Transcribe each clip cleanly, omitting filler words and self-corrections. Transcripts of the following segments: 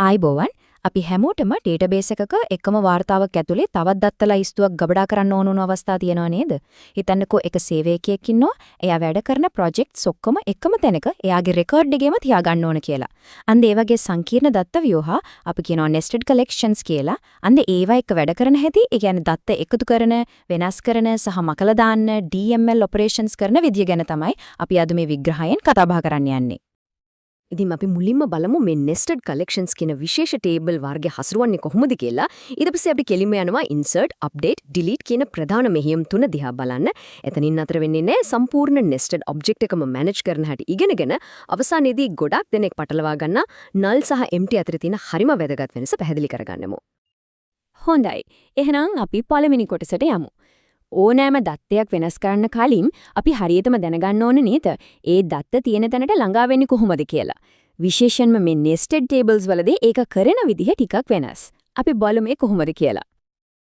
ආයිබෝවන් අපි හැමෝටම ඩේටාබේස් එකක එකම වාර්තාවක් ඇතුලේ තවත් දත්ත ලයිස්තුවක් ගබඩා කරන්න ඕන අවස්ථා තියෙනවා නේද? හිතන්නකෝ එක සේවකයෙක් ඉන්නවා. එයා වැඩ කරන ප්‍රොජෙක්ට්ස් ඔක්කොම එකම තැනක එයාගේ රෙකෝඩ් එකේම තියාගන්න ඕන කියලා. අන්න ඒ වගේ සංකීර්ණ දත්ත ව්‍යුහ අපි කියනවා nested collections කියලා. අන්න ඒවා එක වැඩ කරන හැටි, ඒ කියන්නේ දත්ත එකතු කරන, වෙනස් කරන සහ මකලා දාන්න DML operations කරන විදිය ගැන තමයි අපි අද මේ විග්‍රහයෙන් කතා බහ කරන්න යන්නේ. ඉතින් අපි මුලින්ම බලමු මේ nested collections කියන විශේෂ table වර්ගය හසුරුවන්නේ කොහොමද කියලා. ඊට පස්සේ අපි කෙලින්ම යනවා insert, update, delete කියන ප්‍රධාන මෙහෙයුම් තුන දිහා බලන්න. එතනින් අතර වෙන්නේ නැහැ සම්පූර්ණ nested object එකම manage කරන හැටි ඉගෙනගෙන අවසානයේදී ගොඩක් දෙනෙක් පටලවා ගන්න null සහ empty අතර තියෙන හරිම වැදගත් වෙනස පැහැදිලි කරගන්නමු. හොඳයි. එහෙනම් අපි පළවෙනි කොටසට යමු. ඕනෑම දත්තයක් වෙනස් කරන්න කලින් අපි හරියටම දැනගන්න ඕන නේද? ඒ දත්ත තියෙන තැනට ළඟා වෙන්නේ කොහොමද කියලා. විශේෂයෙන්ම මේ nested tables වලදී ඒක කරන විදිහ ටිකක් වෙනස්. අපි බලමු මේ කොහොමද කියලා.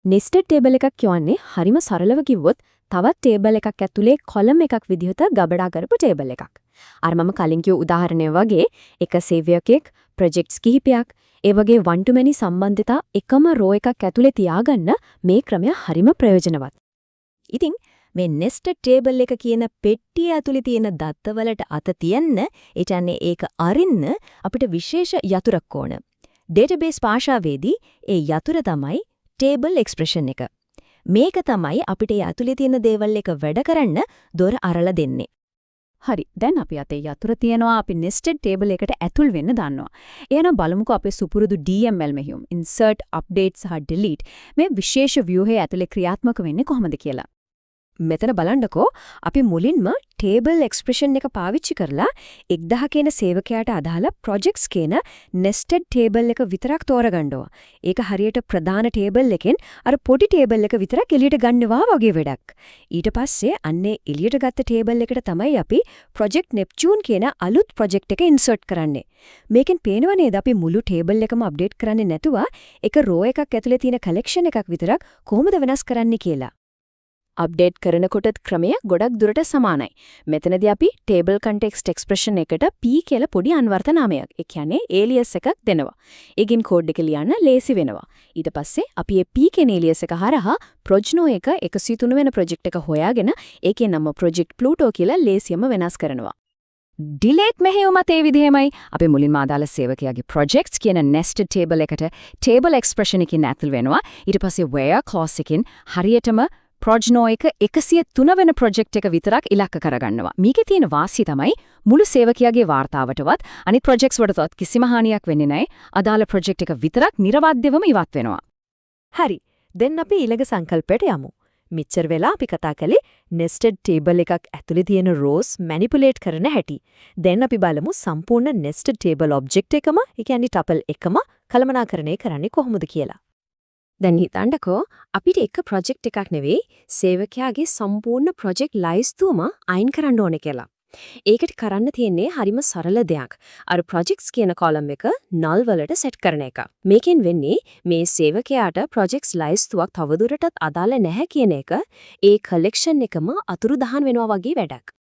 nested table එකක් කියන්නේ හරිම සරලව කිව්වොත් තවත් table එකක් ඇතුලේ column එකක් විදිහට ගබඩා කරපු table එකක්. අර මම කලින් කිව්ව උදාහරණය වගේ එක සේවකයෙක් projects කිහිපයක් ඒ වගේ one to many සම්බන්ධතා එකම row එකක් ඇතුලේ තියාගන්න මේ ක්‍රමය හරිම ප්‍රයෝජනවත්. ඉතින් මේ nested table එක කියන පෙට්ටිය ඇතුලේ තියෙන දත්තවලට අත තියන්න, ඒ කියන්නේ ඒක අරින්න අපිට විශේෂ යතුරක් ඕන. database භාෂාවේදී ඒ යතුර තමයි table expression එක. මේක තමයි අපිට ඒ ඇතුලේ තියෙන දේවල් එක වැඩ කරන්න දොර අරලා දෙන්නේ. හරි. දැන් අපි අතේ යතුර තියනවා. අපි nested table එකට ඇතුල් වෙන්න දන්නවා. එහෙනම් බලමුකෝ අපේ සුපුරුදු DML මෙහෙයුම් insert, update සහ delete මේ විශේෂ ව්‍යුහයේ ඇතුලේ ක්‍රියාත්මක වෙන්නේ කොහොමද කියලා. මෙතන බලන්නකෝ අපි මුලින්ම table expression එක පාවිච්චි කරලා 1000 කියන සේවකයාට අදාළ projects කියන nested table එක විතරක් තෝරගන්නවා. ඒක හරියට ප්‍රධාන table එකෙන් අර පොඩි table එක විතරක් එළියට ගන්නවා වගේ වැඩක්. ඊට පස්සේ අන්නේ එළියට ගත්ත table එකට තමයි අපි project Neptune කියන අලුත් project එක insert කරන්නේ. මේකෙන් පේනව නේද අපි මුළු table එකම update කරන්නේ නැතුව එක row එකක් ඇතුලේ තියෙන collection එකක් විතරක් කොහොමද වෙනස් කරන්නේ කියලා. අප්ඩේට් කරනකොටත් ක්‍රමය ගොඩක් දුරට සමානයි. මෙතනදී අපි table context expression එකට p කියලා පොඩි අන්වර්ථ නාමයක්, ඒ කියන්නේ alias එකක් දෙනවා. ඒකෙන් කෝඩ් එක ලියන්න ලේසි වෙනවා. ඊට පස්සේ අපි මේ p කියන alias එක හරහා projno එක 103 වෙන project එක හොයාගෙන ඒකේ නම project pluto කියලා ලේසියම වෙනස් කරනවා. delete මෙහෙයුමත් ඒ විදිහමයි. අපි මුලින්ම අදාළ සේවකයාගේ projects කියන nested table එකට table expression එකකින් ඇතුල් වෙනවා. ඊට පස්සේ where clause එකකින් හරියටම projno එක 103 වෙන project එක විතරක් ඉලක්ක කරගන්නවා. මේකේ තියෙන වාසිය තමයි මුළු සේවකයාගේ වාර්තාවටවත් අනිත් projects වලටවත් කිසිම හානියක් වෙන්නේ නැහැ. අදාළ project එක විතරක් නිර්වාද්‍යවම ඉවත් වෙනවා. හරි. දැන් අපි ඊළඟ සංකල්පයට යමු. මෙච්චර වෙලා අපි කතා කළේ nested table එකක් ඇතුලේ තියෙන rows manipulate කරන හැටි. දැන් අපි බලමු සම්පූර්ණ nested table object එකම, ඒ කියන්නේ tuple එකම කළමනාකරණය කරන්නේ කොහොමද කියලා. දැන් හිතන්නකෝ අපිට එක project එකක් නෙවෙයි සේවකයාගේ සම්පූර්ණ project ලයිස්තුවම අයින් කරන්න ඕනේ කියලා. ඒකට කරන්න තියෙන්නේ හරිම සරල දෙයක්. අර projects කියන column එක null වලට set කරන එක. මේකෙන් වෙන්නේ මේ සේවකයාට projects ලයිස්තුවක් තවදුරටත් අදාළ නැහැ කියන එක ඒ collection එකම අතුරුදහන් වෙනවා වගේ වැඩක්.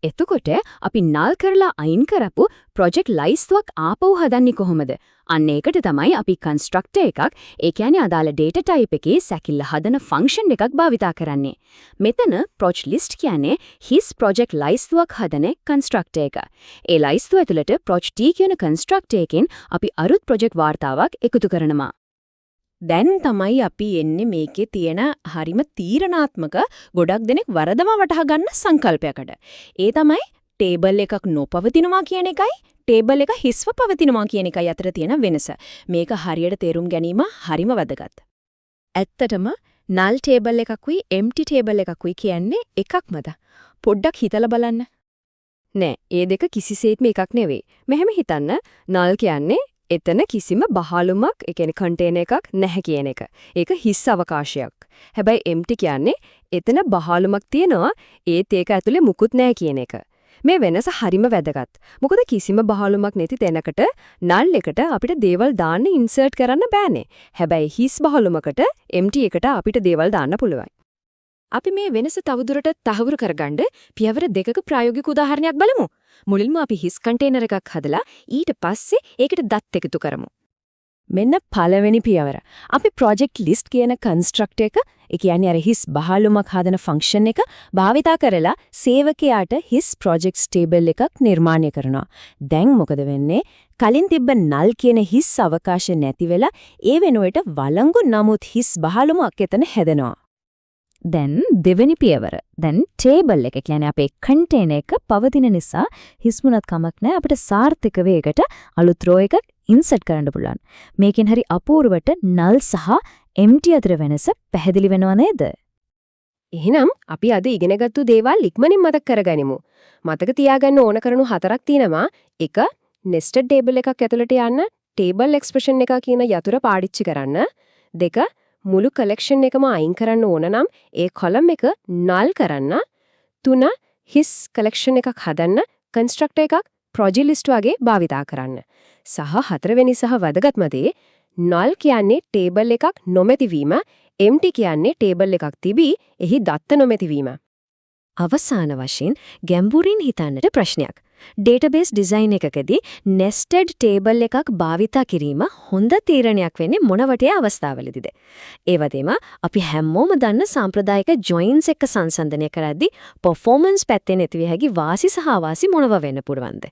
එතකොට අපි null කරලා අයින් කරපු project ලයිස්තුවක් ආපහු හදන්නේ කොහොමද? අන්න ඒකට තමයි අපි constructor එකක්, ඒ කියන්නේ අදාළ data type එකේ සැකිල්ල හදන function එකක් භාවිතා කරන්නේ. මෙතන proc list කියන්නේ his project ලයිස්තුවක් හදන constructor එක. ඒ ලයිස්තුව ඇතුළට proc t කියන constructor එකෙන් අපි අලුත් project වාර්තාවක් එකතු කරනවා. දැන් තමයි අපි එන්නේ මේකේ තියෙන හරිම තීරණාත්මක ගොඩක් දෙනෙක් වරදම වටහා ගන්න සංකල්පයකට. ඒ තමයි table එකක් නොපවතිනවා කියන එකයි table එක හිස්ව පවතිනවා කියන එකයි අතර තියෙන වෙනස. මේක හරියට තේරුම් ගැනීම හරිම වැදගත්. ඇත්තටම null table එකකුයි empty table එකකුයි කියන්නේ එකක්මද? පොඩ්ඩක් හිතලා බලන්න. නෑ, ඒ දෙක කිසිසේත්ම එකක් නෙවෙයි. මෙහෙම හිතන්න, null කියන්නේ එතන කිසිම බහලුමක්, ඒ කියන්නේ container එකක් නැහැ කියන එක. ඒක හිස් අවකාශයක්. හැබැයි empty කියන්නේ එතන බහලුමක් තියෙනවා, ඒත් ඒක ඇතුලේ මුකුත් නැහැ කියන එක. මේ වෙනස හරිම වැදගත්. මොකද කිසිම බහලුමක් නැති තැනකට null එකට අපිට දේවල් දාන්න insert කරන්න බෑනේ. හැබැයි හිස් බහලුමකට empty එකට අපිට දේවල් දාන්න පුළුවන්. අපි මේ වෙනස තවදුරටත් තහවුරු කරගන්න පියවර දෙකක ප්‍රායෝගික උදාහරණයක් බලමු. මුලින්ම අපි හිස් කන්ටේනර් එකක් හදලා ඊට පස්සේ ඒකට දත් එකතු කරමු. මෙන්න පළවෙනි පියවර. අපි project list කියන construct එක, ඒ කියන්නේ අර හිස් බහලුමක් හදන function එක භාවිතා කරලා සේවකයාට හිස් projects table එකක් නිර්මාණය කරනවා. දැන් මොකද වෙන්නේ? කලින් තිබ්බ null කියන හිස් අවකාශ නැති වෙලා ඒ වෙනුවට වළංගු නමුත් හිස් බහලුමක් එතන හැදෙනවා. දැන් දෙවෙනි පියවර. දැන් ටේබල් එක කියන්නේ අපේ කන්ටේනර් එක පවතින නිසා හිස්මුණත් කමක් නැහැ අපිට සාර්ථක වේගකට අලුත් රෝ එකක් ඉන්සර්ට් කරන්න පුළුවන්. මේකෙන් හරි අපූර්වට null සහ empty අතර වෙනස පැහැදිලි වෙනව නේද? එහෙනම් අපි අද ඉගෙනගත්තු දේවල් ඉක්මනින් මතක කරගනිමු. මතක තියාගන්න ඕන කරුණු 4ක් තියෙනවා. 1. nested table එකක් ඇතුළට යන්න table expression එක කියන යතුර පාවිච්චි කරන්න. 2. මුළු collection එකම අයින් කරන්න ඕන නම් ඒ column එක null කරන්න. 3. his collection එකක් හදන්න constructor එකක් project list වගේ භාවිතා කරන්න. සහ 4වෙනි සහ වැදගත්ම දේ null කියන්නේ table එකක් නොමැතිවීම, empty කියන්නේ table එකක් තිබී එහි දත්ත නොමැතිවීම. අවසාන වශයෙන් ගැඹුරින් හිතන්නට ප්‍රශ්නයක්. database design එකකදී nested table එකක් භාවිතා කිරීම හොඳ තීරණයක් වෙන්නේ මොන වටේ අවස්ථාවලදීද? ඒ වගේම අපි හැමෝම දන්න සාම්ප්‍රදායික joins එක සංසන්දනය කරද්දී performance පැත්තේ නැති වෙ හැකි වාසි සහ අවාසි මොනව වෙන්න පුළුවන්ද?